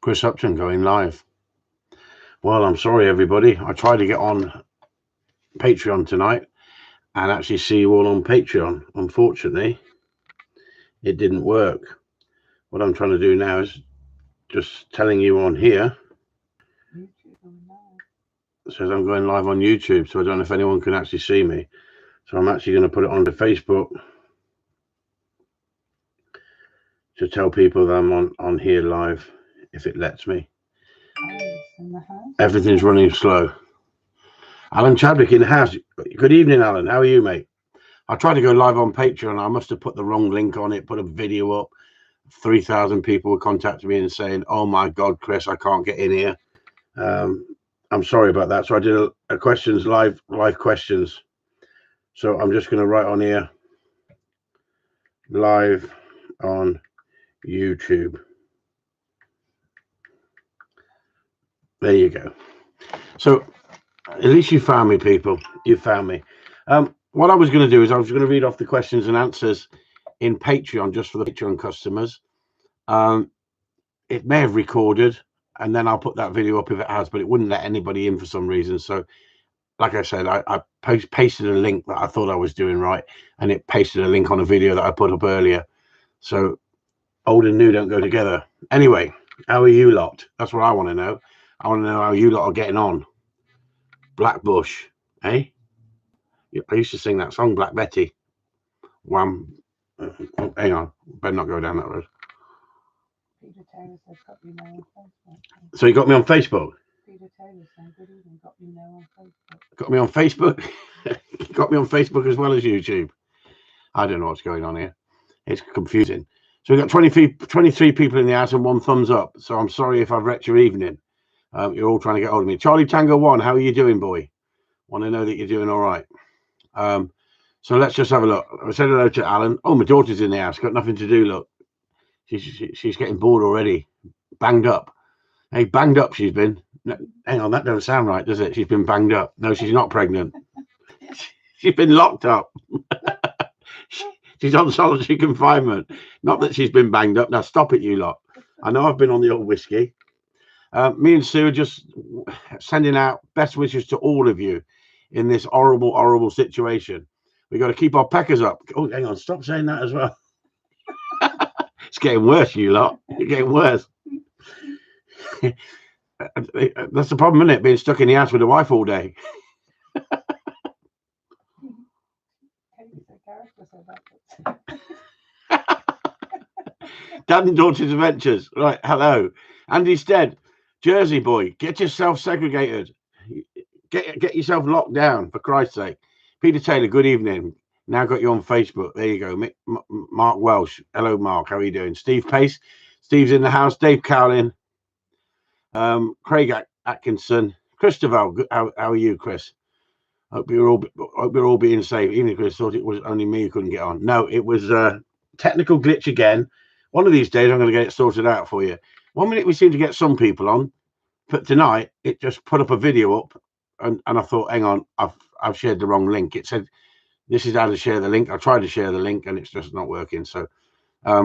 Chris Upton going live. Well, I'm sorry, everybody. I tried to get on Patreon tonight and actually see you all on Patreon. Unfortunately, it didn't work. What I'm trying to do now is just telling you on here. It says I'm going live on YouTube, so I don't know if anyone can actually see me. So I'm actually going to put it onto Facebook to tell people that I'm on here live, if it lets me. Everything's running slow. Alan Chadwick in the house. Good evening, Alan. How are you, mate? I tried to go live on Patreon. I must have put the wrong link on it, put a video up. 3,000 people were contacting me and saying, oh my God, Chris, I can't get in here. I'm sorry about that. So I did a questions live questions. So I'm just going to write on here, live on YouTube. There you go. So at least you found me, people. You found me. What I was going to do is I was going to read off the questions and answers in Patreon, just for the Patreon customers. It may have recorded, and then I'll put that video up if it has, but it wouldn't let anybody in for some reason. So like I said, I pasted a link that I thought I was doing right, and it pasted a link on a video that I put up earlier. So old and new don't go together. Anyway, how are you lot? That's what I want to know. I want to know how you lot are getting on. Black Bush, eh? I used to sing that song, Black Betty. Wham. Oh, hang on, better not go down that road. Peter Taylor says, got you now on Facebook. So you got me on Facebook? Peter Taylor saying, good evening, got you now on Facebook. Got me on Facebook? Got me on Facebook as well as YouTube? I don't know what's going on here. It's confusing. So we've got 23 people in the house and 1 thumbs up. So I'm sorry if I've wrecked your evening. You're all trying to get hold of me. Charlie Tango 1, how are you doing, boy? Want to know that you're doing all right. So let's just have a look. I said hello to Alan. Oh, my daughter's in the house. Got nothing to do, look. She's getting bored already. Banged up. Hey, banged up she's been. No, hang on, that doesn't sound right, does it? She's been banged up. No, she's not pregnant. She's been locked up. She's on solitary confinement. Not that she's been banged up. Now stop it, you lot. I know I've been on the old whiskey. Me and Sue are just sending out best wishes to all of you in this horrible, horrible situation. We've got to keep our peckers up. Oh, hang on, stop saying that as well. It's getting worse, you lot. It's getting worse. That's the problem, isn't it? Being stuck in the house with a wife all day. Dad and Daughter's Adventures. Right, hello. Andy Stead, Jersey boy, get yourself segregated. Get yourself locked down, for Christ's sake. Peter Taylor, good evening. Now got you on Facebook. There you go. Mark Welsh. Hello, Mark. How are you doing? Steve Pace. Steve's in the house. Dave Cowlin. Craig Atkinson. Christopher, how are you, Chris? Hope you're all being safe. Even if Chris thought it was only me who couldn't get on. No, it was a technical glitch again. One of these days, I'm going to get it sorted out for you. 1 minute we seem to get some people on, but tonight it just put up a video up, and I thought, hang on, I've shared the wrong link. It said this is how to share the link. I tried to share the link, and it's just not working. So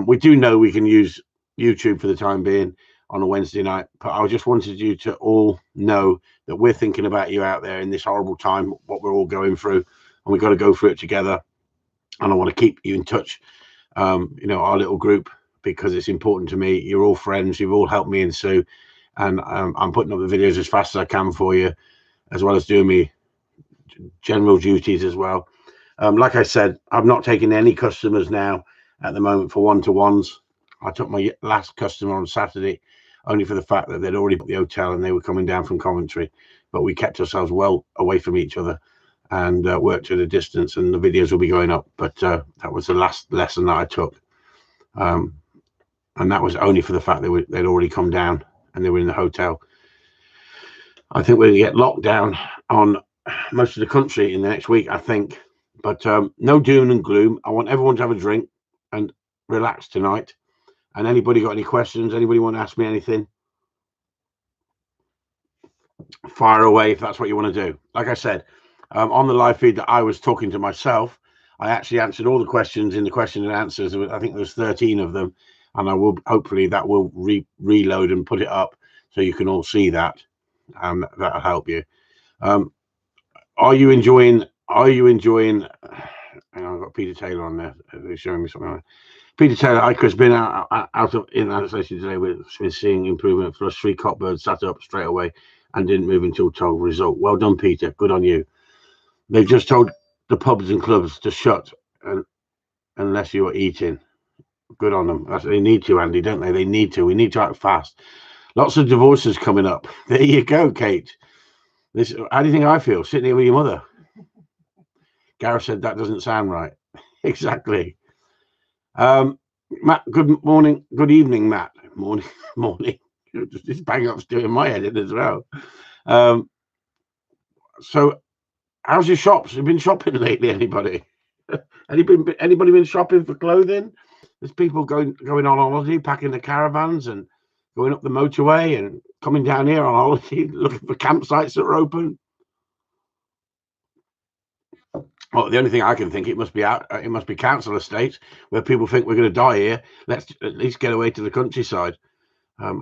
we do know we can use YouTube for the time being on a Wednesday night, but I just wanted you to all know that we're thinking about you out there in this horrible time, what we're all going through, and we've got to go through it together. And I want to keep you in touch, our little group, because it's important to me. You're all friends. You've all helped me and Sue, and I'm putting up the videos as fast as I can for you, as well as doing me general duties as well. Like I said, I'm not taking any customers now at the moment for one-to-ones. I took my last customer on Saturday only for the fact that they'd already booked the hotel and they were coming down from Coventry, but we kept ourselves well away from each other and worked at a distance, and the videos will be going up. But that was the last lesson that I took, and that was only for the fact that they'd already come down and they were in the hotel. I think we're going to get locked down on most of the country in the next week, I think. But no doom and gloom. I want everyone to have a drink and relax tonight. And anybody got any questions? Anybody want to ask me anything? Fire away if that's what you want to do. Like I said, on the live feed that I was talking to myself, I actually answered all the questions in the question and answers. I think there was 13 of them. and I will hopefully that will reload and put it up so you can all see that, and that'll help you. Are you enjoying? Hang on, I've got Peter Taylor on there. He's showing me something. Peter Taylor, hi Chris, been out of in isolation today. We've been seeing improvement. For us, 3 cockbirds sat up straight away and didn't move until told result. Well done, Peter. Good on you. They've just told the pubs and clubs to shut unless you are eating. Good on them. They need to, Andy, don't they? They need to. We need to act fast. Lots of divorces coming up. There you go, Kate. How do you think I feel sitting here with your mother? Gareth said that doesn't sound right. Exactly. Matt, good morning. Good evening, Matt. Morning. This bang up's doing my head in as well. So, how's your shops? Have you been shopping lately? Anybody? Anybody been shopping for clothing? There's people going on holiday, packing the caravans and going up the motorway and coming down here on holiday, looking for campsites that are open. Well, the only thing I can think, it must be council estates where people think we're going to die here. Let's at least get away to the countryside.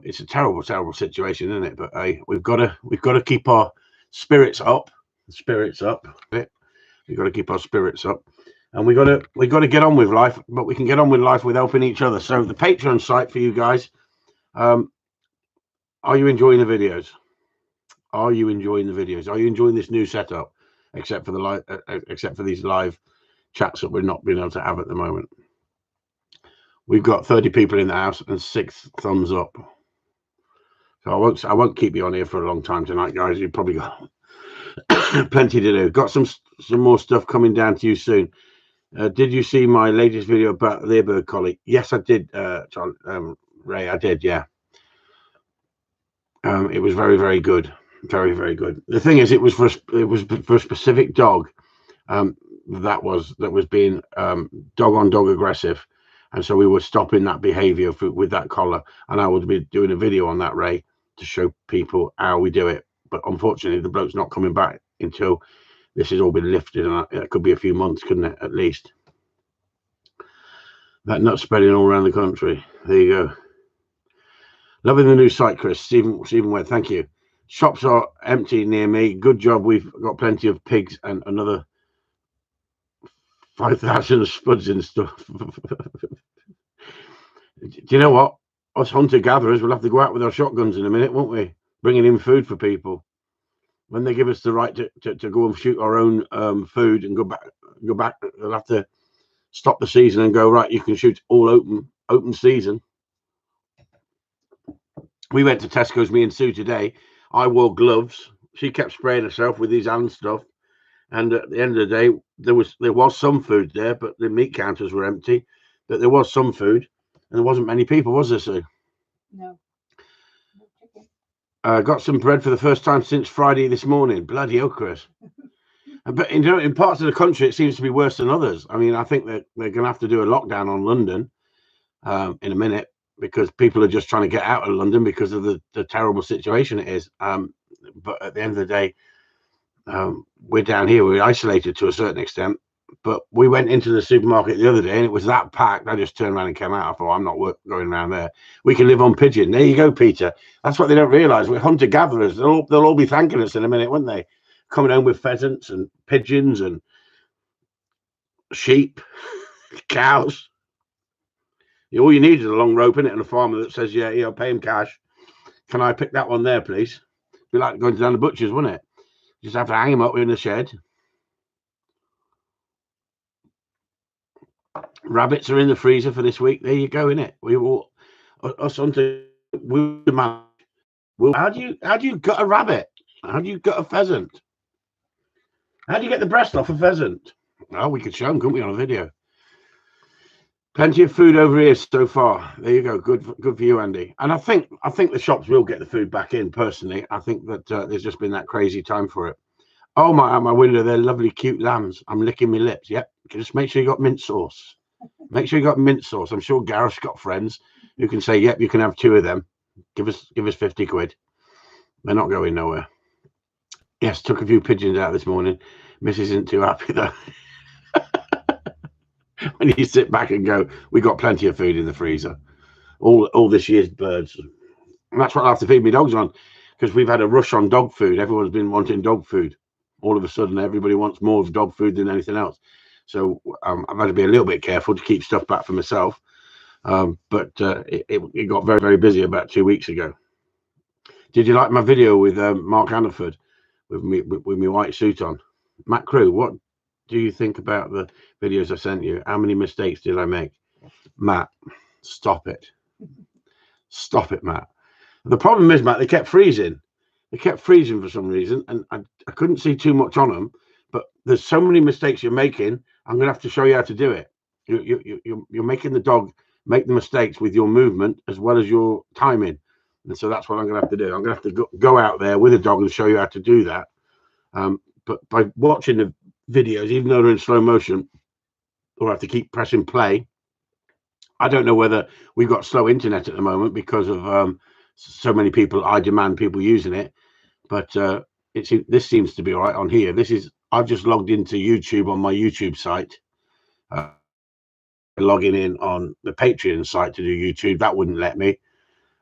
It's a terrible situation, isn't it? But hey, we've got to keep our spirits up. We've got to keep our spirits up, and we got to get on with life. But we can get on with life with helping each other. So the Patreon site for you guys. Are you enjoying the videos? Are you enjoying this new setup? Except for these live chats that we're not being able to have at the moment. We've got 30 people in the house and 6 thumbs up. So I won't keep you on here for a long time tonight, guys. You've probably got plenty to do. Got some more stuff coming down to you soon. Did you see my latest video about the bird collie? Yes, I did, Ray. I did, yeah. It was very, very good. Very, very good. The thing is, it was for a specific dog that was being dog on dog aggressive, and so we were stopping that behavior with that collar. And I would be doing a video on that, Ray, to show people how we do it. But unfortunately, the bloke's not coming back until this has all been lifted, and it could be a few months, couldn't it? At least. That nut spreading all around the country. There you go. Loving the new site, Chris. Stephen Webb, thank you. Shops are empty near me. Good job. We've got plenty of pigs and another 5,000 spuds and stuff. Do you know what? Us hunter-gatherers will have to go out with our shotguns in a minute, won't we? Bringing in food for people. When they give us the right to go and shoot our own food and go back, they'll have to stop the season and go, right, you can shoot all open season. We went to Tesco's, me and Sue, today. I wore gloves. She kept spraying herself with these hand stuff. And at the end of the day, there was some food there, but the meat counters were empty. But there was some food, and there wasn't many people, was there, Sue? No. Got some bread for the first time since Friday this morning. Bloody hell, Chris. But in parts of the country, it seems to be worse than others. I mean, I think that they're going to have to do a lockdown on London in a minute, because people are just trying to get out of London because of the terrible situation it is. But at the end of the day, we're down here. We're isolated to a certain extent. But we went into the supermarket the other day and it was that packed. I just turned around and came out. I thought, I'm not going around there. We can live on pigeon. There you go, Peter. That's what they don't realise. We're hunter-gatherers. They'll all be thanking us in a minute, won't they? Coming home with pheasants and pigeons and sheep, cows. All you need is a long rope, innit, and a farmer that says, yeah, I'll pay him cash. Can I pick that one there, please? Be like going down the butcher's, wouldn't it? Just have to hang him up in the shed. Rabbits are in the freezer for this week. There you go, innit? We all us hunter. How do you gut a rabbit? How do you gut a pheasant? How do you get the breast off a pheasant? Oh, we could show them, couldn't we, on a video? Plenty of food over here so far. There you go. Good for you, Andy. And I think the shops will get the food back in. Personally, I think that there's just been that crazy time for it. Oh, my window, they're lovely, cute lambs. I'm licking my lips. Yep. Just make sure you got mint sauce. Make sure you got mint sauce. I'm sure Gareth's got friends who can say, yep, you can have 2 of them. Give us 50 quid. They're not going nowhere. Yes, took a few pigeons out this morning. Mrs. isn't too happy though. When you sit back and go, we got plenty of food in the freezer. all this year's birds. And that's what I have to feed my dogs on, because we've had a rush on dog food. Everyone's been wanting dog food. All of a sudden, everybody wants more of dog food than anything else. So I've had to be a little bit careful to keep stuff back for myself. But it got very, very busy about 2 weeks ago. Did you like my video with Mark Hannaford with me with my white suit on? Matt Crew, what do you think about the videos I sent you? How many mistakes did I make? Matt, stop it. Stop it, Matt. The problem is, Matt, they kept freezing. They kept freezing for some reason, and I couldn't see too much on them. But there's so many mistakes you're making. I'm going to have to show you how to do it. You're making the dog make the mistakes with your movement as well as your timing. And so that's what I'm going to have to do. I'm going to have to go out there with a dog and show you how to do that. But by watching the videos, even though they're in slow motion, or I have to keep pressing play. I don't know whether we've got slow internet at the moment because of so many people. I demand people using it, but this seems to be all right on here. I've just logged into YouTube on my YouTube site. Logging in on the Patreon site to do YouTube, that wouldn't let me.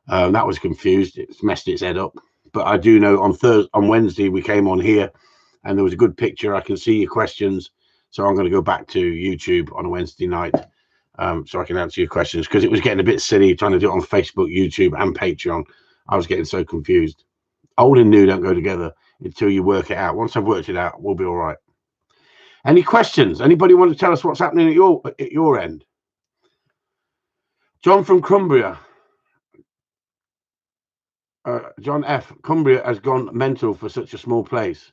That was confused. It's messed its head up. But I do know on Wednesday we came on here, and there was a good picture. I can see your questions, so I'm going to go back to YouTube on a Wednesday night, so I can answer your questions, because it was getting a bit silly trying to do it on Facebook, YouTube, and Patreon. I was getting so confused. Old and new don't go together until you work it out. Once I've worked it out, we'll be all right. Any questions? Anybody want to tell us what's happening at your end? John from Cumbria. John F. Cumbria has gone mental for such a small place.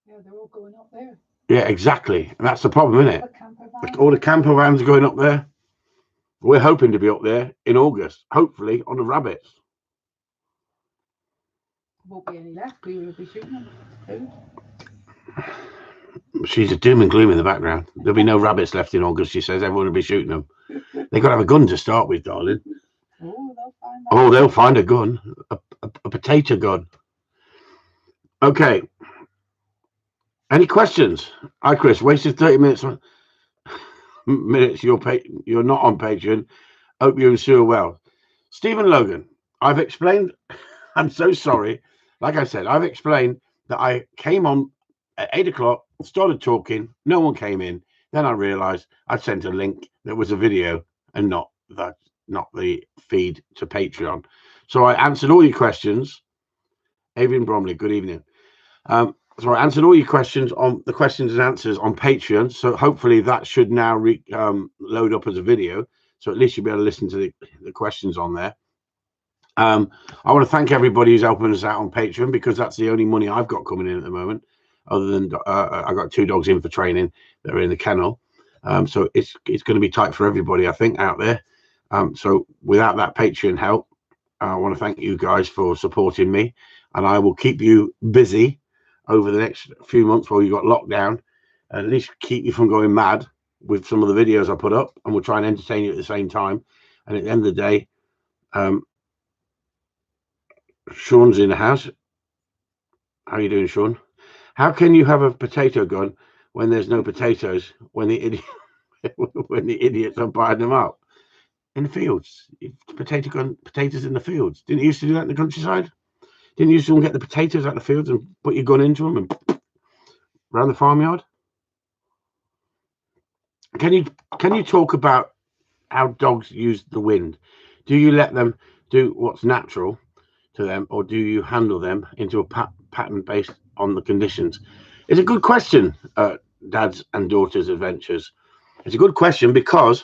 Yeah, they're all going up there. Yeah, exactly. And that's the problem, isn't it? All the camper vans are going up there. We're hoping to be up there in August, hopefully on the rabbits. Won't be any left. We will be shooting them. Food. She's a doom and gloom in the background. There'll be no rabbits left in August, she says. Everyone will be shooting them. They've got to have a gun to start with, darling. Oh, they'll find that. Oh, they'll find a gun. A potato gun. Okay. Any questions? Hi, Chris. Wasted 30 minutes. You're not on Patreon. Hope you and Sue are well. Stephen Logan, I've explained. I'm so sorry. Like I said, I've explained that I came on at 8 o'clock, started talking. No one came in. Then I realized I'd sent a link that was a video and not the feed to Patreon. So I answered all your questions. Adrian Bromley, good evening. So I answered all your questions on the questions and answers on Patreon. So hopefully that should now load up as a video. So at least you'll be able to listen to the questions on there. I want to thank everybody who's helping us out on Patreon, because that's the only money I've got coming in at the moment. Other than I got 2 dogs in for training that are in the kennel. So it's going to be tight for everybody, I think, out there. So without that Patreon help, I want to thank you guys for supporting me, and I will keep you busy over the next few months while you got lockdown, and at least keep you from going mad with some of the videos I put up, and we'll try and entertain you at the same time. And at the end of the day, Sean's in the house. How are you doing, Sean? How can you have a potato gun when there's no potatoes, when the idiots are buying them up in the fields? Potatoes in the fields. Didn't you used to do that in the countryside? Didn't you used to get the potatoes out of the fields and put your gun into them and around the farmyard? Can you talk about how dogs use the wind? Do you let them do what's natural to them, or do you handle them into a pattern based on the conditions? It's a good question, dads and daughters adventures. It's a good question, because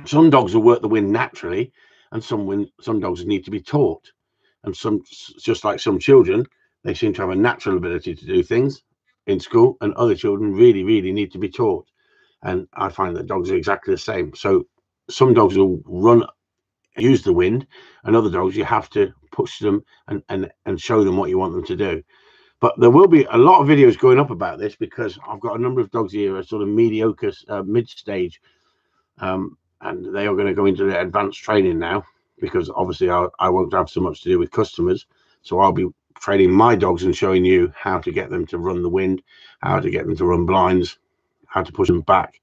some dogs will work the wind naturally, and some dogs need to be taught. And some, just like some children, they seem to have a natural ability to do things in school, and other children really, really need to be taught. And I find that dogs are exactly the same. So some dogs will use the wind, and other dogs you have to push them and show them what you want them to do. But there will be a lot of videos going up about this, because I've got a number of dogs here, a sort of mediocre mid-stage, and they are going to go into the advanced training now, because obviously I won't have so much to do with customers. So I'll be training my dogs and showing you how to get them to run the wind, how to get them to run blinds, how to push them back.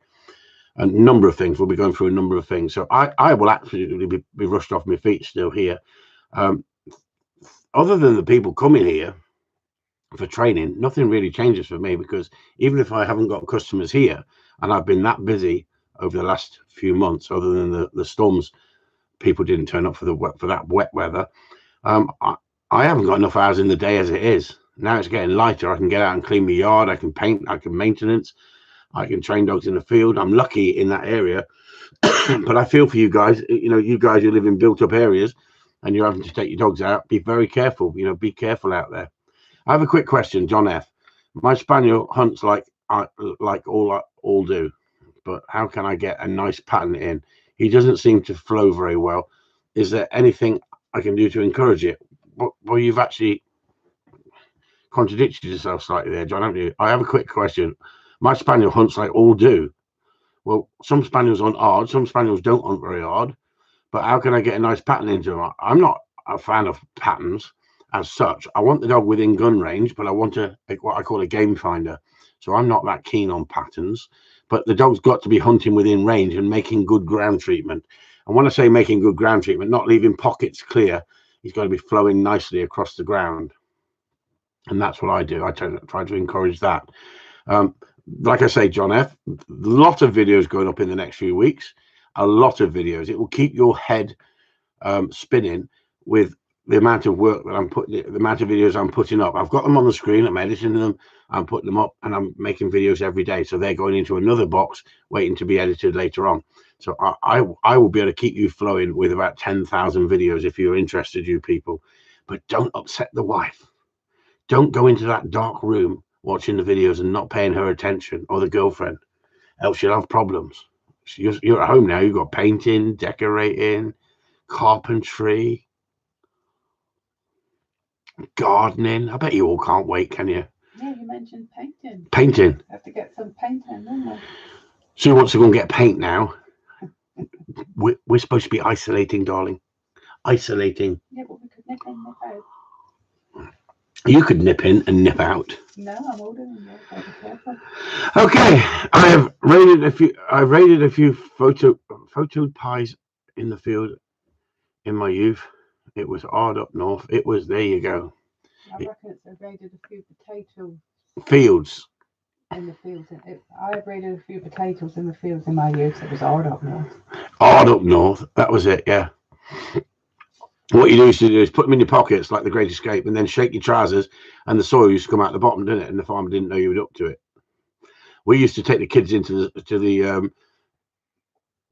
a number of things. We'll be going through a number of things. So I will absolutely be rushed off my feet still here. Other than the people coming here for training, nothing really changes for me, because even if I haven't got customers here, and I've been that busy over the last few months, other than the storms, people didn't turn up for that wet weather. I haven't got enough hours in the day as it is. Now it's getting lighter. I can get out and clean my yard. I can paint. I can maintenance. I can train dogs in the field. I'm lucky in that area. But I feel for you guys. You know, you guys who live in built-up areas and you're having to take your dogs out. Be very careful. You know, be careful out there. I have a quick question, John F. My spaniel hunts like all do, but how can I get a nice pattern in? He doesn't seem to flow very well. Is there anything I can do to encourage it? Well, you've actually contradicted yourself slightly there, John, haven't you? I have a quick question. My spaniel hunts like all do. Well, some spaniels hunt hard, some spaniels don't hunt very hard. But how can I get a nice pattern into them? I'm not a fan of patterns as such. I want the dog within gun range, but I want what I call a game finder. So I'm not that keen on patterns. But the dog's got to be hunting within range and making good ground treatment. And when I say making good ground treatment, not leaving pockets clear, he's got to be flowing nicely across the ground. And that's what I do. I try to encourage that. Like I say, John F., a lot of videos going up in the next few weeks. A lot of videos. It will keep your head spinning with the amount of work that I'm putting, the amount of videos I'm putting up. I've got them on the screen. I'm editing them. I'm putting them up, and I'm making videos every day. So they're going into another box, waiting to be edited later on. So I will be able to keep you flowing with about 10,000 videos if you're interested, you people. But don't upset the wife. Don't go into that dark room watching the videos and not paying her attention, or the girlfriend, else you'll have problems. You're at home now. You've got painting, decorating, carpentry, gardening. I bet you all can't wait, can you? Yeah, you mentioned painting. Painting. Have to get some painting, don't we? Sue wants to go and get paint now. We're supposed to be isolating, darling. Isolating. Yeah, but we could nip in, nip out. You could nip in and nip out. No, I'm older than you. Gotta be careful. Okay, I've raided a few photo pies in the field in my youth. It was hard up north. It was, there you go. I reckon it's raided a few potato fields. In the fields. I raided a few potatoes in the fields in my youth. It was hard up north. Hard up north. That was it, yeah. What you used to do is put them in your pockets like the Great Escape, and then shake your trousers, and the soil used to come out the bottom, didn't it? And the farmer didn't know you were up to it. We used to take the kids into the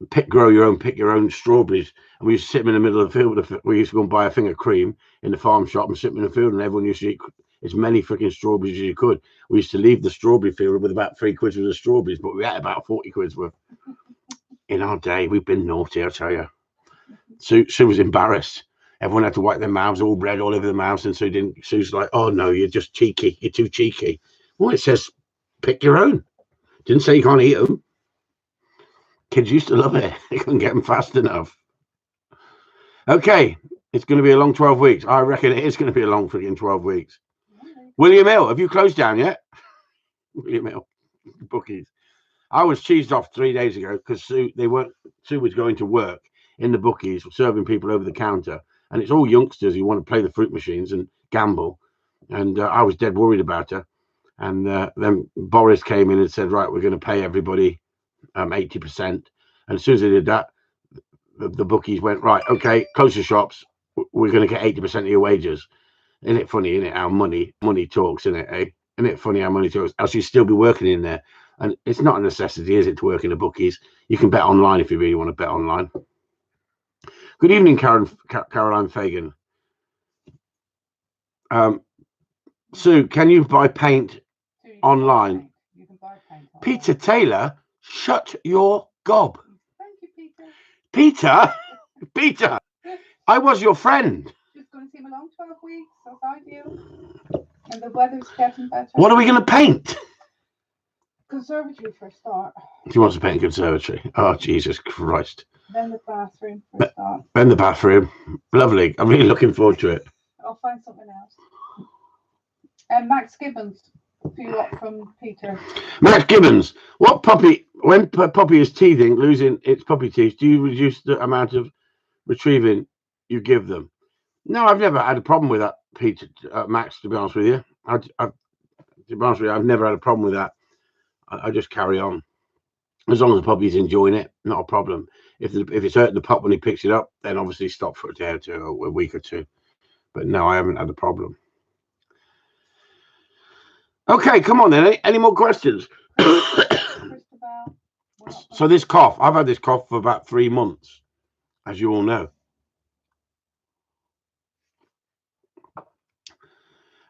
pick your own strawberries, and we used to sit them in the middle of the field. We used to go and buy a thing of cream in the farm shop and sit them in the field, and everyone used to eat as many freaking strawberries as you could. We used to leave the strawberry field with about 3 quid worth of strawberries, but we had about 40 quid worth. In our day, we've been naughty, I tell you. Sue was embarrassed. Everyone had to wipe their mouths, all bread all over their mouths, and Sue's like, "Oh no, you're just cheeky. You're too cheeky." Well, it says pick your own. Didn't say you can't eat them. Kids used to love it. They couldn't get them fast enough. Okay, it's going to be a long 12 weeks. I reckon it is going to be a long freaking 12 weeks. William Hill, have you closed down yet? William Hill, bookies. I was cheesed off 3 days ago because Sue was going to work in the bookies, serving people over the counter, and it's all youngsters who want to play the fruit machines and gamble. And I was dead worried about her. And then Boris came in and said, "Right, we're going to pay everybody 80%." And as soon as they did that, the bookies went, "Right, okay, close the shops. We're going to get 80% of your wages." Isn't it funny, isn't it, how money talks, isn't it, eh? Isn't it funny how money talks? Else you'd still be working in there. And it's not a necessity, is it, to work in the bookies? You can bet online if you really want to bet online. Good evening, Caroline Fagan. Sue, can you buy paint online? You can buy paint online. Peter Taylor, shut your gob. Thank you, Peter. Peter, I was your friend. Just going to see him a long 12 weeks, as I do. And the weather's getting better. What are we going to paint? Conservatory for a start. He wants to paint a conservatory. Oh, Jesus Christ. Then the bathroom for a start. Then the bathroom. Lovely. I'm really looking forward to it. I'll find something else. And Max Gibbons a few up from Peter. Max Gibbons, what puppy, when puppy is teething, losing its puppy teeth, do you reduce the amount of retrieving you give them? No, I've never had a problem with that, Peter, Max, to be honest with you. To be honest with you, I've never had a problem with that. I just carry on. As long as the puppy's enjoying it, not a problem. If it's hurting the pup when he picks it up, then obviously stop for a day or two, or a week or two. But no, I haven't had a problem. Okay, come on then. Any more questions? So this cough, I've had this cough for about 3 months, as you all know.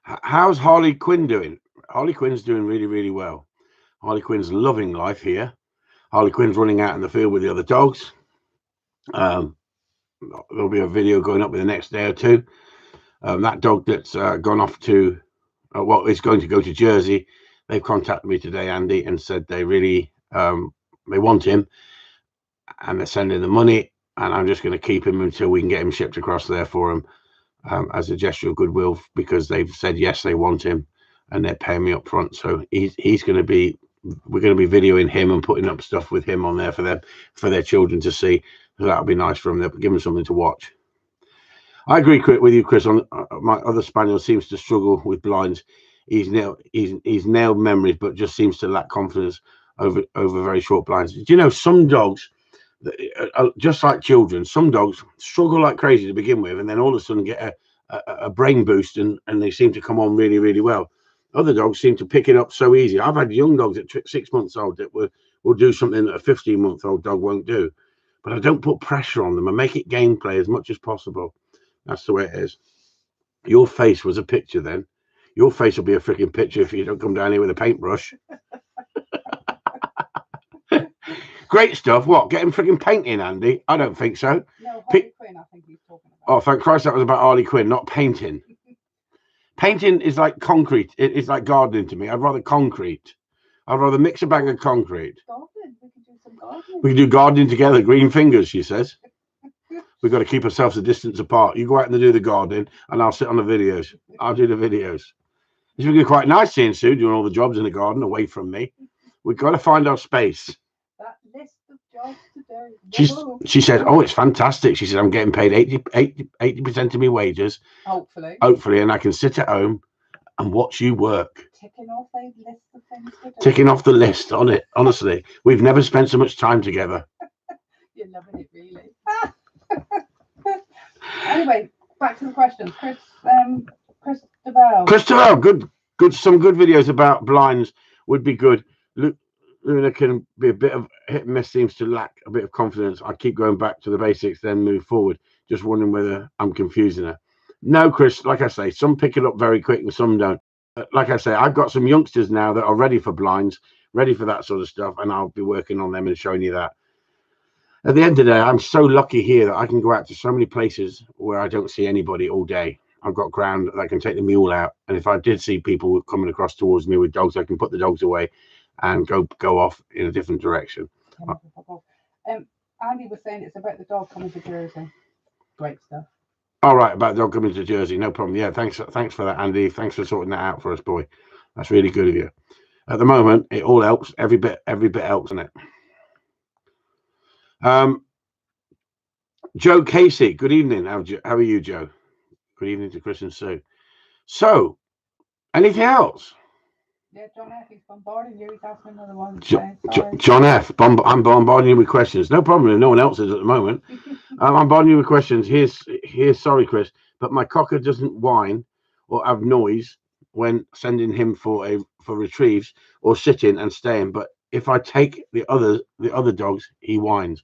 How's Harley Quinn doing? Harley Quinn's doing really, really well. Harley Quinn's loving life here. Harley Quinn's running out in the field with the other dogs. There'll be a video going up in the next day or two. That dog that's gone off to, is going to go to Jersey. They've contacted me today, Andy, and said they really they want him, and they're sending the money, and I'm just going to keep him until we can get him shipped across there for him as a gesture of goodwill, because they've said yes, they want him, and they're paying me up front. So he's going to be, we're going to be videoing him and putting up stuff with him on there for their children to see. So that'll be nice for them. They'll give them something to watch. I agree with you, Chris. On my other spaniel seems to struggle with blinds. He's nailed memories, but just seems to lack confidence over very short blinds. Do you know, some dogs, just like children, some dogs struggle like crazy to begin with, and then all of a sudden get a brain boost, and they seem to come on really, really well. Other dogs seem to pick it up so easy. I've had young dogs at 6 months old that will do something that a 15-month-old dog won't do. But I don't put pressure on them. I make it gameplay as much as possible. That's the way it is. Your face was a picture then. Your face will be a freaking picture if you don't come down here with a paintbrush. Great stuff. What? Get him freaking painting, Andy? I don't think so. No, Harley Quinn, I think he's talking about. Oh, thank Christ, that was about Harley Quinn, not painting. Painting is like concrete. It's like gardening to me. I'd rather concrete. I'd rather mix a bag of concrete. Gardening. We could do some gardening. We can do gardening together. Green fingers, she says. We've got to keep ourselves a distance apart. You go out and do the gardening, and I'll sit on the videos. I'll do the videos. It's going to be quite nice seeing Sue doing all the jobs in the garden away from me. We've got to find our space. That list of jobs to do. She said, "Oh, it's fantastic." She said, "I'm getting paid 80% of my wages. Hopefully, and I can sit at home and watch you work." Ticking off a list of things to do. Ticking off the list on it. Honestly, we've never spent so much time together. You're loving it, really. Anyway, back to the questions. Chris DeVell. Chris DeVell, good. Some good videos about blinds would be good. Luna can be a bit of hit and miss, seems to lack a bit of confidence. I keep going back to the basics, then move forward. Just wondering whether I'm confusing her. No, Chris, like I say, some pick it up very quick and some don't. Like I say, I've got some youngsters now that are ready for blinds, ready for that sort of stuff, and I'll be working on them and showing you that. At the end of the day, I'm so lucky here that I can go out to so many places where I don't see anybody all day. I've got ground that I can take the mule out, and if I did see people coming across towards me with dogs, I can put the dogs away and go off in a different direction. Andy was saying it's about the dog coming to Jersey. Great stuff. All right, about the dog coming to Jersey, no problem. Yeah, thanks for that, Andy. Thanks for sorting that out for us, boy. That's really good of you. At the moment, it all helps. Every bit helps, isn't it? Joe Casey, good evening. How are you, Joe? Good evening to Chris and Sue. So, anything else? Yeah, John F. He's bombarding you. He's asking another one. John F. I'm bombarding you with questions. No problem if no one else is at the moment. I'm bombarding you with questions. Here's sorry, Chris, but my cocker doesn't whine or have noise when sending him for retrieves or sitting and staying. But if I take the other dogs, he whines.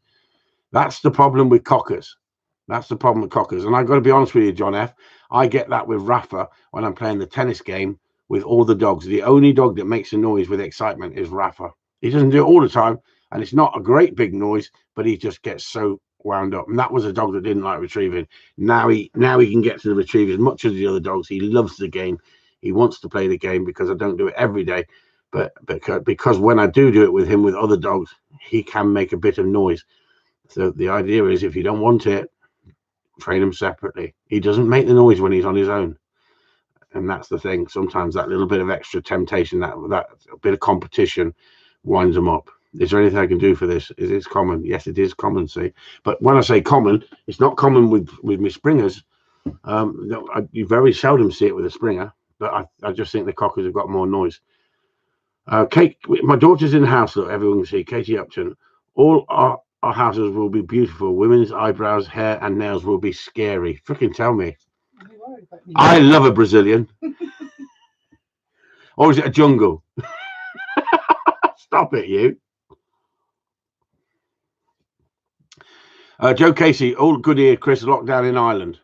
That's the problem with cockers. That's the problem with cockers. And I've got to be honest with you, John F. I get that with Rafa when I'm playing the tennis game with all the dogs. The only dog that makes a noise with excitement is Rafa. He doesn't do it all the time, and it's not a great big noise, but he just gets so wound up. And that was a dog that didn't like retrieving. Now he can get to the retrieve as much as the other dogs. He loves the game. He wants to play the game because I don't do it every day. But because when I do it with him with other dogs, he can make a bit of noise. So the idea is, if you don't want it, train him separately. He doesn't make the noise when he's on his own. And that's the thing. Sometimes that little bit of extra temptation, that bit of competition, winds them up. Is there anything I can do for this? Is it common? Yes, it is common. See, but when I say common, it's not common with my springers. No, you very seldom see it with a springer, but I just think the cockers have got more noise. Kate, my daughter's in the house. Look, everyone can see Katie Upton. All our houses will be beautiful. Women's eyebrows, hair, and nails will be scary. Freaking tell me. I love a Brazilian. Or is it a jungle? Stop it, you. Joe Casey, all good here, Chris. Lockdown in Ireland.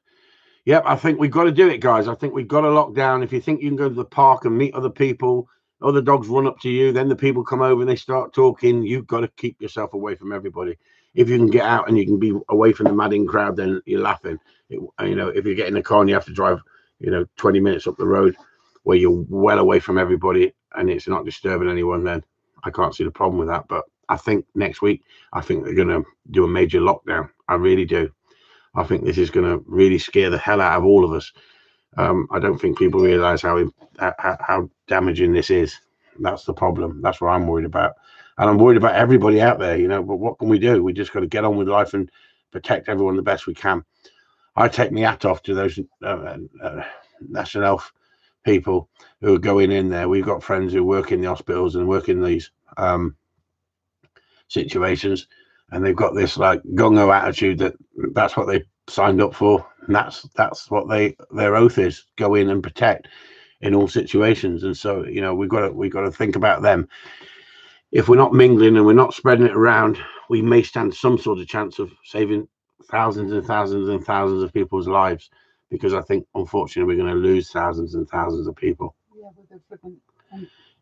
Yep, I think we've got to do it, guys. I think we've got to lock down. If you think you can go to the park and meet other people, other dogs run up to you, then the people come over and they start talking. You've got to keep yourself away from everybody. If you can get out and you can be away from the madding crowd, then you're laughing. If you get in a car and you have to drive, 20 minutes up the road where you're well away from everybody and it's not disturbing anyone, then I can't see the problem with that. But I think next week, I think they're going to do a major lockdown. I really do. I think this is going to really scare the hell out of all of us. I don't think people realize how damaging this is. That's the problem. That's what I'm worried about. And I'm worried about everybody out there, but what can we do? We just got to get on with life and protect everyone the best we can. I take my hat off to those National Health people who are going in there. We've got friends who work in the hospitals and work in these situations, and they've got this like gung-ho attitude that's what they signed up for, and that's what their oath is: go in and protect in all situations. And so we've got to think about them. If we're not mingling and we're not spreading it around, we may stand some sort of chance of saving thousands and thousands and thousands of people's lives, because I think unfortunately we're going to lose thousands and thousands of people. Yeah, with the flipping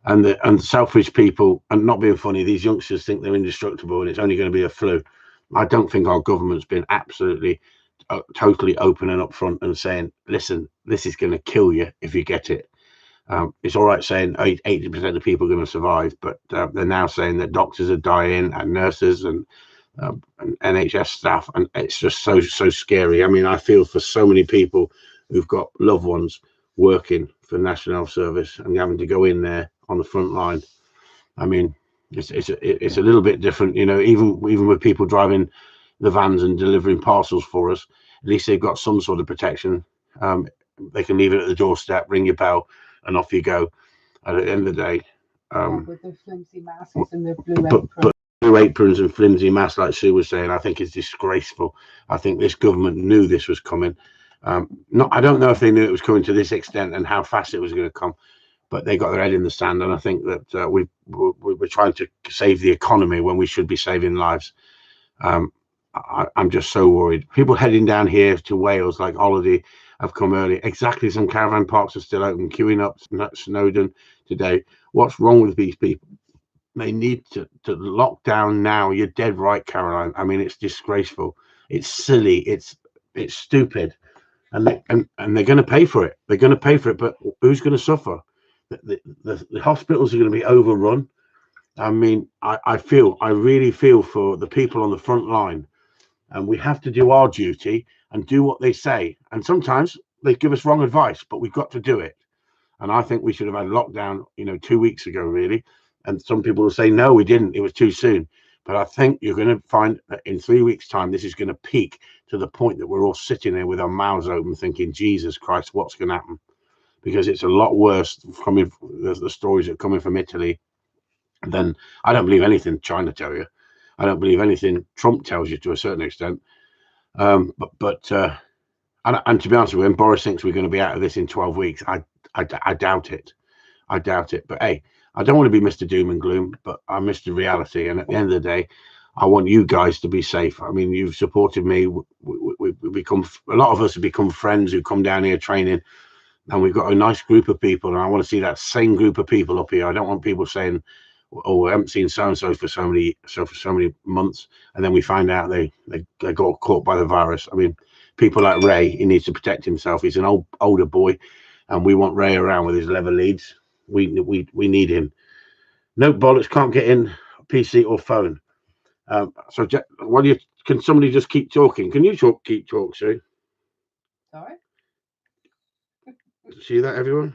and selfish people. And not being funny, these youngsters think they're indestructible and it's only going to be a flu. I don't think our government's been absolutely totally open and upfront and saying, listen, this is going to kill you if you get it. It's all right saying 80% of people are going to survive, but they're now saying that doctors are dying and nurses and NHS staff, and it's just so scary. I mean, I feel for so many people who've got loved ones working for National Health Service and having to go in there on the front line. I mean, it's a little bit different, even with people driving the vans and delivering parcels for us. At least they've got some sort of protection. They can leave it at the doorstep, ring your bell, and off you go. And at the end of the day, with the flimsy masks and the blue aprons. But blue aprons and flimsy masks, like Sue was saying, I think is disgraceful. I think this government knew this was coming. I don't know if they knew it was coming to this extent and how fast it was going to come, but they got their head in the sand. And I think that we're trying to save the economy when we should be saving lives. I'm just so worried. People heading down here to Wales, like holiday, have come early. Exactly, some caravan parks are still open, queuing up Snowdon today. What's wrong with these people? They need to lock down now. You're dead right, Caroline. I mean, it's disgraceful. It's silly. It's stupid. And they're going to pay for it. They're going to pay for it. But who's going to suffer? The hospitals are going to be overrun. I mean, I really feel for the people on the front line. And we have to do our duty and do what they say. And sometimes they give us wrong advice, but we've got to do it. And I think we should have had lockdown, 2 weeks ago, really. And some people will say, no, we didn't. It was too soon. But I think you're going to find that in 3 weeks' time, this is going to peak to the point that we're all sitting there with our mouths open thinking, Jesus Christ, what's going to happen? Because it's a lot worse coming, the stories that are coming from Italy. Then I don't believe anything China tell you. I don't believe anything Trump tells you to a certain extent. And to be honest with him, Boris thinks we're going to be out of this in 12 weeks. I doubt it. I doubt it. But hey, I don't want to be Mr. Doom and Gloom, but I'm Mr. Reality. And at the end of the day, I want you guys to be safe. I mean, you've supported me. We become, a lot of us have become friends who come down here training, and we've got a nice group of people. And I want to see that same group of people up here. I don't want people saying, oh, I haven't seen so-and-so for so many months. And then we find out they got caught by the virus. I mean, people like Ray, he needs to protect himself. He's an older boy, and we want Ray around with his leather leads. We need him. No bollocks, can't get in PC or phone. So can somebody just keep talking? Can you keep talk, Sue? Sorry? See that, everyone?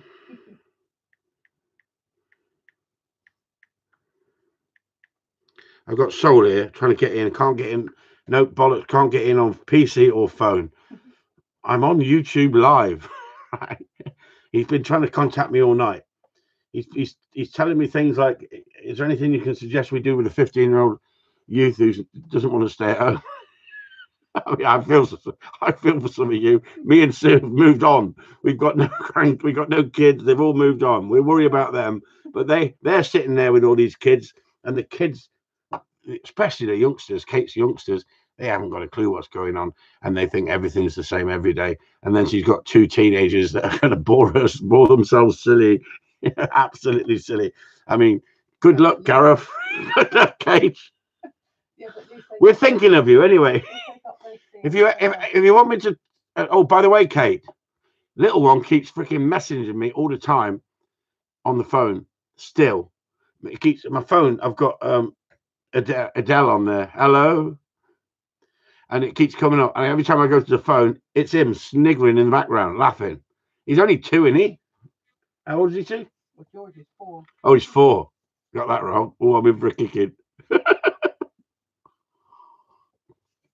I've got Soul here trying to get in. Can't get in. No bollocks. Can't get in on PC or phone. I'm on YouTube live. Right? He's been trying to contact me all night. He's telling me things like, "Is there anything you can suggest we do with a 15-year-old youth who doesn't want to stay at home?" I mean, I feel for some of you. Me and Sue have moved on. We've got no we've got no kids. They've all moved on. We worry about them, but they're sitting there with all these kids, and the kids, especially the youngsters, Kate's youngsters, they haven't got a clue what's going on, and they think everything's the same every day. And then she's got two teenagers that are going to bore themselves silly, absolutely silly. I mean, good luck, Gareth. Good luck, Kate. Yeah, but We're thinking of you anyway. If you want me to, oh, by the way, Kate, little one keeps freaking messaging me all the time on the phone. Still, it keeps my phone. I've got Adele on there. Hello. And it keeps coming up. And every time I go to the phone, it's him sniggering in the background, laughing. He's only 2, isn't he? How old is he, 2? Well, George is 4. Oh, he's 4. Got that wrong. Oh, I'm in for a kicking.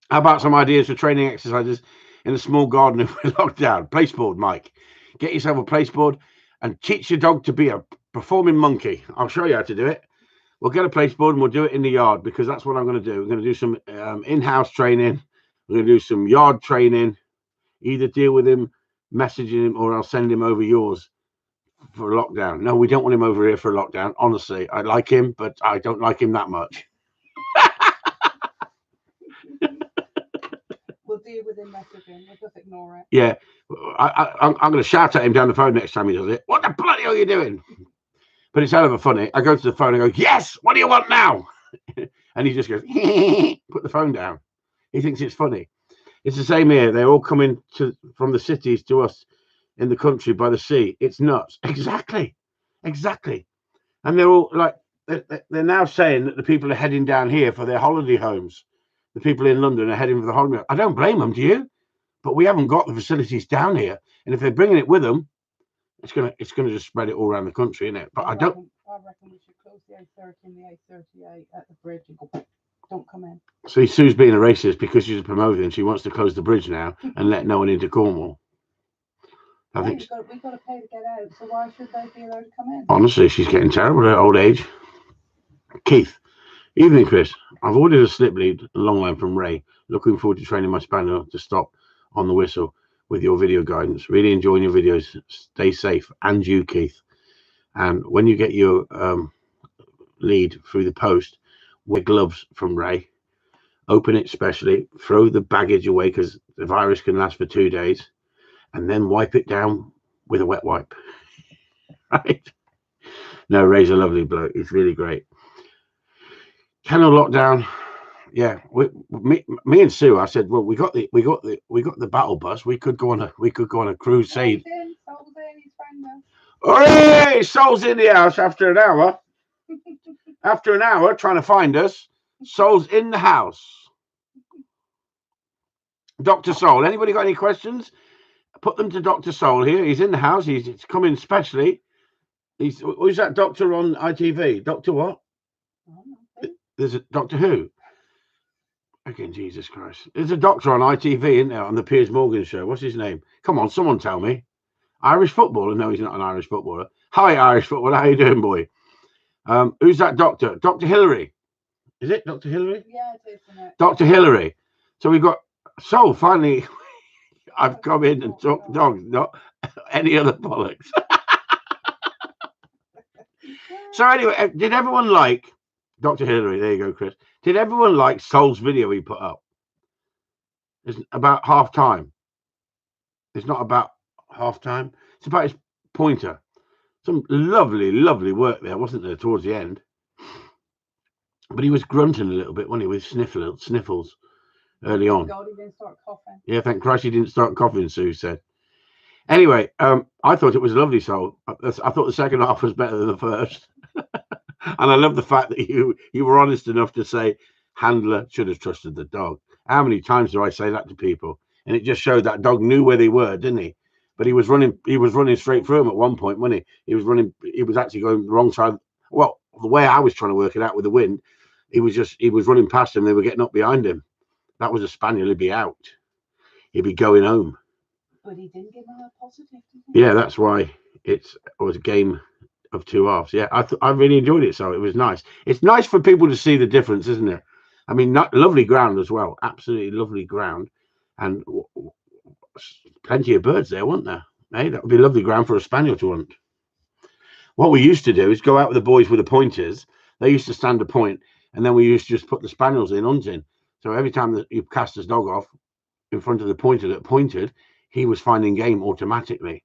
How about some ideas for training exercises in a small garden if we're locked down? Placeboard, Mike. Get yourself a placeboard and teach your dog to be a performing monkey. I'll show you how to do it. We'll get a placeboard and we'll do it in the yard because that's what I'm going to do. We're going to do some in-house training. We're going to do some yard training. Either deal with him, messaging him, or I'll send him over yours for a lockdown. No, we don't want him over here for a lockdown. Honestly, I like him, but I don't like him that much. We'll deal with him messaging. We'll just ignore it. Yeah, I'm going to shout at him down the phone next time he does it. What the bloody hell are you doing? But it's hell of a funny. I go to the phone and go, yes, what do you want now? And he just goes, put the phone down. He thinks it's funny. It's the same here. They're all coming from the cities to us in the country by the sea. It's nuts. Exactly. And they're all like, they're now saying that the people are heading down here for their holiday homes. The people in London are heading for the holiday. I don't blame them, do you? But we haven't got the facilities down here. And if they're bringing it with them, it's gonna just spread it all around the country, isn't it? But I reckon we should close the A30 and the A38 at the bridge and go, don't come in. See, Sue's being a racist because she's a promoter and she wants to close the bridge now and let no one into Cornwall. I think we've got to pay to get out, so why should they be allowed to come in? Honestly, she's getting terrible at old age. Keith, evening, Chris. I've ordered a slip lead, a long line from Ray. Looking forward to training my spaniel to stop on the whistle with your video guidance. Really enjoying your videos. Stay safe, and you, Keith. And when you get your lead through the post, wear gloves from Ray. Open it specially. Throw the baggage away because the virus can last for 2 days, and then wipe it down with a wet wipe. Right? No, Ray's a lovely bloke. He's really great. Kennel lockdown. Yeah, me and Sue. I said, well, we got the battle bus. We could go on a crusade. Soul's in, he's found us. Hey, Soul's in the house after an hour. After an hour trying to find us, Soul's in the house. Dr. Soul. Anybody got any questions? Put them to Dr. Soul here. He's in the house. He's coming specially. Who's that doctor on ITV? Doctor what? There's a Doctor Who. Again, Jesus Christ. There's a doctor on ITV, isn't there, on the Piers Morgan show? What's his name? Come on, someone tell me. Irish footballer? No, he's not an Irish footballer. Hi, Irish footballer. How you doing, boy? Who's that doctor? Dr. Hillary. Is it Dr. Hillary? Yeah, it is, isn't it? Dr. Hillary. So we've got Soul, finally. I've come in and talked dogs, not any other bollocks. So anyway, did everyone like Dr. Hillary? There you go, Chris. Did everyone like Soul's video he put up? It's about half time. It's not about half time. It's about his pointer. Some lovely, lovely work there, wasn't there, towards the end? But he was grunting a little bit, wasn't he, with sniffles early on. God, he didn't start coughing. Yeah, thank Christ he didn't start coughing, Sue said. Anyway, I thought it was lovely, Soul. I thought the second half was better than the first. And I love the fact that you were honest enough to say handler should have trusted the dog. How many times do I say that to people? And it just showed that dog knew where they were, didn't he? but he was running straight through him at one point, wasn't he? He was actually going the wrong side. Well, the way I was trying to work it out with the wind, he was running past him. They were getting up behind him. That was a spaniel. He'd be out. He'd be going home. But he didn't give him a positive, did he? Yeah, that's why it was a game of two halves. Yeah, I really enjoyed it. So it was nice. It's nice for people to see the difference, isn't it? I mean, lovely ground as well. Absolutely lovely ground, and plenty of birds there, weren't there? Hey, that would be lovely ground for a spaniel to hunt. What we used to do is go out with the boys with the pointers. They used to stand a point, and then we used to just put the spaniels in hunting. So every time that you cast his dog off in front of the pointer that pointed, he was finding game automatically.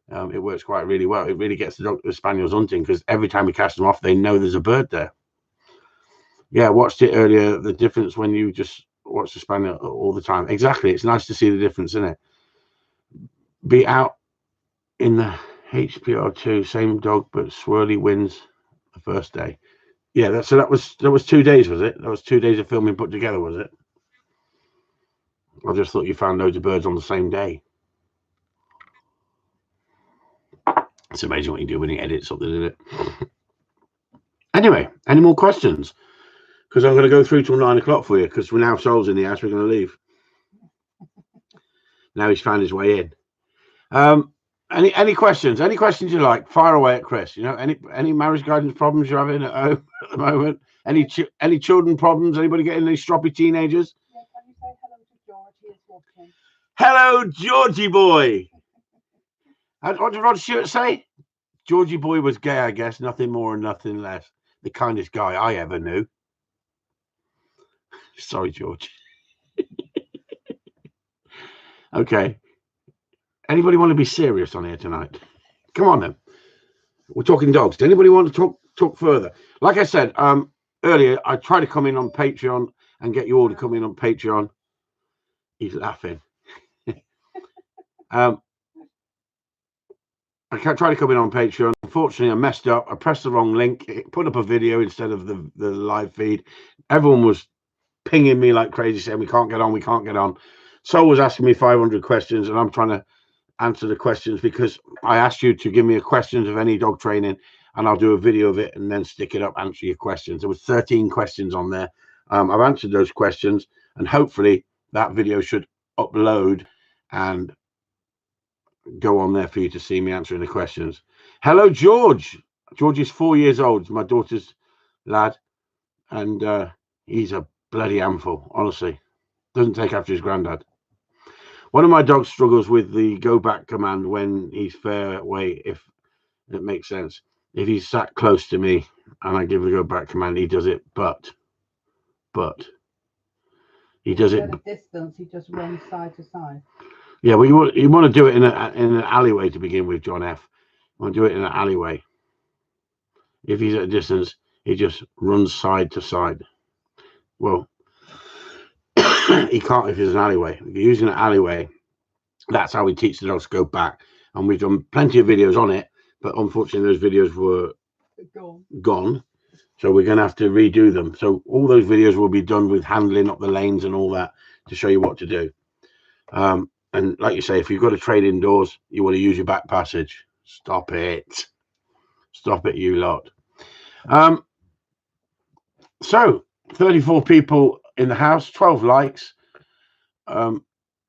It works quite really well. It really gets the spaniels hunting because every time we cast them off, they know there's a bird there. Yeah, I watched it earlier. The difference when you just watch the spaniel all the time. Exactly. It's nice to see the difference, isn't it? Be out in the HPR2, same dog, but swirly winds the first day. Yeah, that was 2 days, was it? That was 2 days of filming put together, was it? I just thought you found loads of birds on the same day. It's amazing what you do when you edit something, isn't it? Anyway, any more questions? Because I'm going to go through till 9 o'clock for you, because we're now Sol's in the house, we're going to leave. Now he's found his way in. Any questions? Any questions you like? Fire away at Chris. You know, any marriage guidance problems you're having at home at the moment? Any children problems? Anybody getting any stroppy teenagers? Yeah, can you say hello to Georgie as watching? Hello, Georgie boy. What did Rod Stewart say? Georgie boy was gay, I guess. Nothing more and nothing less. The kindest guy I ever knew. Sorry, George. Okay. Anybody want to be serious on here tonight? Come on then. We're talking dogs. Does anybody want to talk further? Like I said earlier, I try to come in on Patreon and get you all to come in on Patreon. He's laughing. I can't try to come in on Patreon. Unfortunately, I messed up. I pressed the wrong link. It put up a video instead of the live feed. Everyone was pinging me like crazy, saying we can't get on, we can't get on. Sol was asking me 500 questions, and I'm trying to answer the questions because I asked you to give me a questions of any dog training, and I'll do a video of it and then stick it up, answer your questions. There was 13 questions on there. I've answered those questions, and hopefully that video should upload and go on there for you to see me answering the questions. Hello, George. George is 4 years old, my daughter's lad, and he's a bloody handful, honestly. Doesn't take after his granddad. One of my dogs struggles with the go back command when he's fair away, if it makes sense. If he's sat close to me and I give the go back command, he does it, but he does it. At a distance, he just runs side to side. Yeah, well, you want to do it in an alleyway to begin with, John F. You want to do it in an alleyway. If he's at a distance, he just runs side to side. Well, he can't if it's an alleyway. If you're using an alleyway, that's how we teach the dogs to go back. And we've done plenty of videos on it, but unfortunately those videos were gone. So we're going to have to redo them. So all those videos will be done with handling up the lanes and all that to show you what to do. And like you say, if you've got to trade indoors, you want to use your back passage. Stop it. Stop it, you lot. So 34 people in the house, 12 likes. I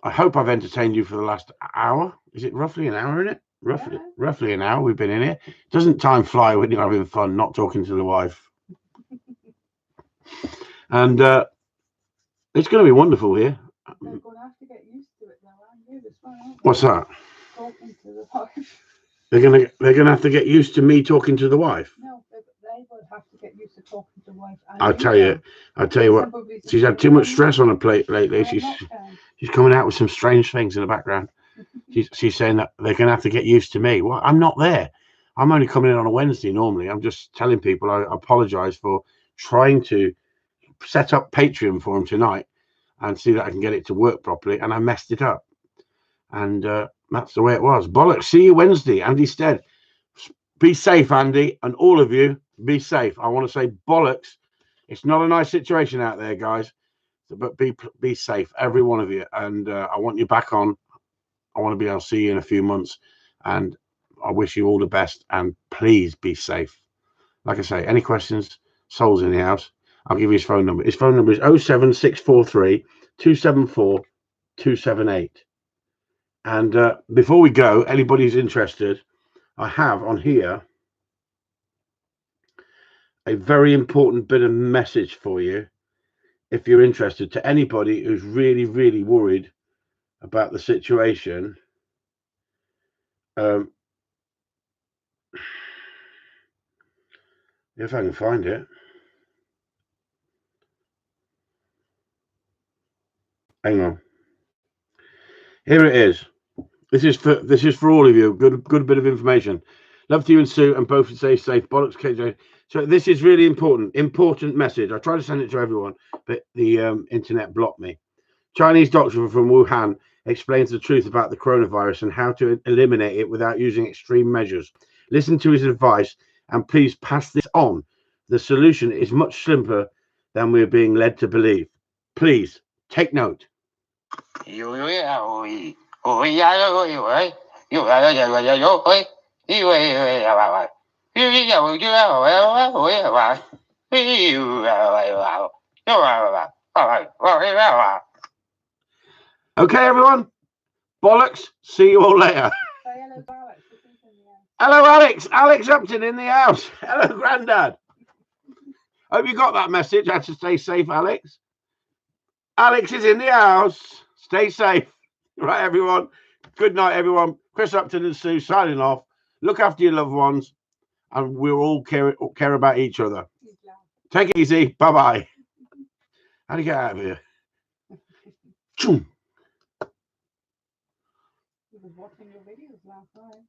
hope I've entertained you for the last hour. Is it roughly an hour in it? Roughly an hour we've been in here. Doesn't time fly when you're having fun, not talking to the wife? And it's going to be wonderful here. They're going to have to get used to it now, aren't you? As well, aren't they? What's that? Talking to the wife. They're gonna have to get used to me talking to the wife. No, they will have to get used to talking to the wife. I'll tell you what. She's had too much stress on her plate lately. She's coming out with some strange things in the background. She's saying that they're gonna have to get used to me. Well, I'm not there. I'm only coming in on a Wednesday normally. I'm just telling people I apologize for trying to set up Patreon for them tonight and see that I can get it to work properly, and I messed it up. And that's the way it was. Bollocks. See you Wednesday. Andy Stead. Be safe, Andy, and all of you, be safe. I want to say bollocks. It's not a nice situation out there, guys, but be safe, every one of you. And I want you back on I want to be able to see you in a few months, and I wish you all the best, and please be safe. Like I say, any questions, Sol's in the house. I'll give you his phone number. His phone number is 07643 274 278. And before we go, anybody who's interested, I have on here a very important bit of message for you. If you're interested, to anybody who's really, really worried about the situation, if I can find it. Hang on. Here it is. This is for all of you. Good bit of information. Love to you and Sue, and both stay safe. Bollocks, KJ. So this is really important message. I try to send it to everyone, but the internet blocked me. Chinese doctor from Wuhan explains the truth about the coronavirus and how to eliminate it without using extreme measures. Listen to his advice and please pass this on. The solution is much simpler than we're being led to believe. Please take note. Okay, everyone. Bollocks. See you all later. Say hello to Alex. Hello, Alex. Alex Upton in the house. Hello, Grandad. Hope you got that message. Had to stay safe, Alex. Alex is in the house. Stay safe. Right, everyone. Good night, everyone. Chris Upton and Sue signing off. Look after your loved ones, and we'll all care about each other. Take it easy. Bye-bye. How do you get out of here? He was watching your videos last night.